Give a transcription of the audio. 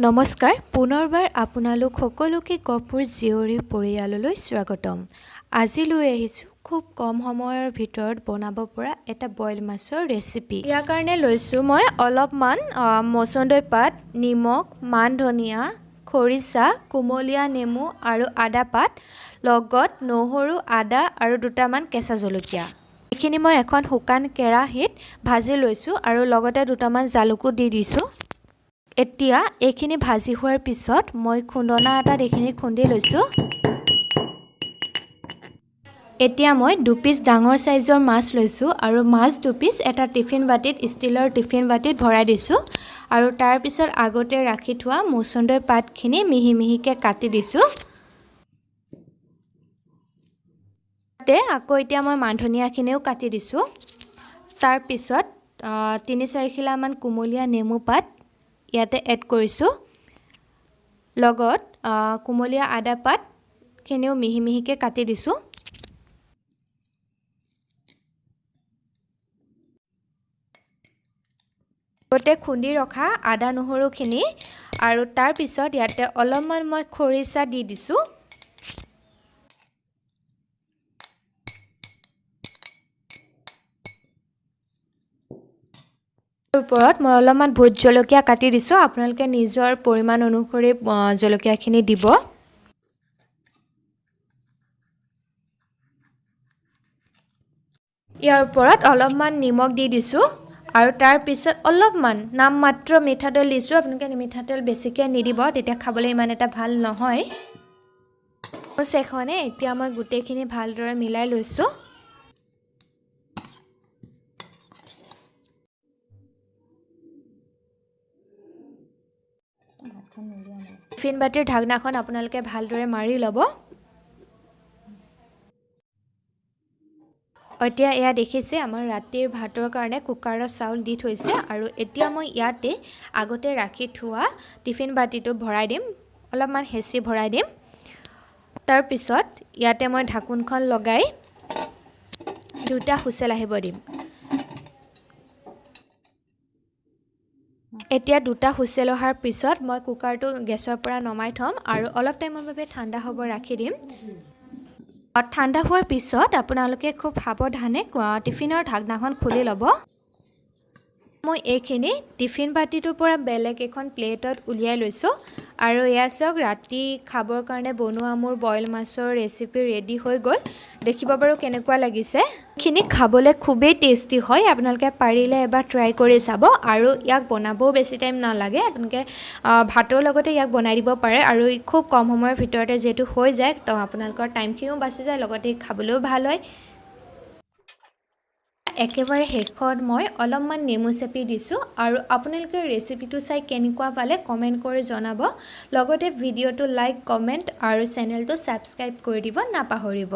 নমস্কাৰ পুনৰবাৰ আপোনালোক সকলোকে গহপুৰ জিয়ৰি পৰিয়াললৈ স্বাগতম। আজি লৈ আহিছো খুব কম সময়ৰ ভিতৰত বনাব পৰা এটা বইল মাছৰ ৰেচিপি। ইয়াৰ কাৰণে লৈছো মই অলপমান মচন্দৈ পাত, নিমখ, মান ধনিয়া, খৰিচা, কুমলীয়া নেমু আৰু আদা পাত, লগত নহৰু, আদা আৰু দুটামান কেঁচা জলকীয়া। এইখিনি মই এখন শুকান কেৰাহীত ভাজি লৈছো আৰু লগতে দুটামান জালুকো দি দিছো। এতিয়া এইখিনি ভাজি হোৱাৰ পিছত মই খুন্দনা এটাত এইখিনি খুন্দি লৈছো। এতিয়া মই 2 পিচ ডাঙৰ সাইজৰ মাছ লৈছো আৰু মাছ 2 পিচ এটা টিফিন বাটিত ষ্টিলৰ টিফিন বাটিত ভৰাই দিছো আৰু তাৰ পিছত আগতে ৰাখি থোৱা মচন্দৈ পাতখিনি মিহি মিহিকে কাটি দিছো। আকৌ এতিয়া মই মান ধনিয়াখিনিও কাটি দিছো। তাৰ পিছত 3-4 খিলামান কুমলীয়া নেমু পাত ইয়াতে এড কৰিছো। লগত কুমলীয়া আদা পাত খিনিও মিহি মিহিকে কাটি দিছো। গোটে খুন্দি ৰখা আদা নহৰুখিনি আৰু তাৰ পিছত ইয়াতে অলপমান মই খৰিচা দি দিছো। ওপৰত মই অলপমান ভোট জলকীয়া কাটি দিছো। আপোনালোকে নিজৰ পৰিমাণ অনুসৰি জলকীয়াখিনি দিব। ইয়াৰ ওপৰত অলপমান নিমখ দি দিছো আৰু তাৰ পিছত অলপমান নামমাত্ৰ মিঠাতেল দিছো। আপোনালোকে মিঠাতেল বেছিকৈ নিদিব, তেতিয়া খাবলৈ ইমান এটা ভাল নহয়। সেখনে এতিয়া মই গোটেইখিনি ভালদৰে মিলাই লৈছো। টিফিন বাটিৰ ঢাকনাখন আপোনালোকে ভালদৰে মাৰি ল'ব। এতিয়া এয়া দেখিছে আমাৰ ৰাতিৰ ভাতৰ কাৰণে কুকাৰত চাউল দি থৈছে আৰু এতিয়া মই ইয়াতে আগতে ৰাখি থোৱা টিফিন বাটিটো ভৰাই দিম, অলপমান হেঁচি ভৰাই দিম। তাৰ পিছত ইয়াতে মই ঢাকোনখন লগাই 2টা হুইচেল আহিব দিম। এতিয়া 2টা হুইচেল অহাৰ পিছত মই কুকাৰটো গেছৰ পৰা নমাই থম আৰু অলপ টাইমৰ বাবে ঠাণ্ডা হ'ব ৰাখি দিম। ঠাণ্ডা হোৱাৰ পিছত আপোনালোকে খুব সাৱধানে টিফিনৰ ঢাকনাখন খুলি ল'ব। মই এইখিনি টিফিন বাটিটোৰ পৰা বেলেগ এখন প্লেটত উলিয়াই লৈছো আৰু এয়া চাওক ৰাতি খাবৰ কাৰণে বনোৱা মোৰ বইল মাছৰ ৰেচিপি ৰেডি হৈ গ'ল। দেখিব বাৰু কেনেকুৱা লাগিছে। এইখিনি খাবলৈ খুবেই টেষ্টি হয়। আপোনালোকে পাৰিলে এবাৰ ট্ৰাই কৰি চাব আৰু ইয়াক বনাবও বেছি টাইম নালাগে। আপোনালোকে ভাতৰ লগতে ইয়াক বনাই দিব পাৰে আৰু খুব কম সময়ৰ ভিতৰতে যেটো হৈ যায়, তো আপোনালোকৰ টাইমখিনিও বাচি যায়, লগতে খাবলৈও ভাল হয়। একেবাৰে শেষত মই অলপমান নেমু চেপি দিছো আৰু আপোনালোকে ৰেচিপিটো চাই কেনেকুৱা পালে কমেন্ট কৰি জনাব। লগতে ভিডিঅ'টো লাইক, কমেন্ট আৰু চেনেলটো সাবস্ক্ৰাইব কৰি দিব নাপাহৰিব।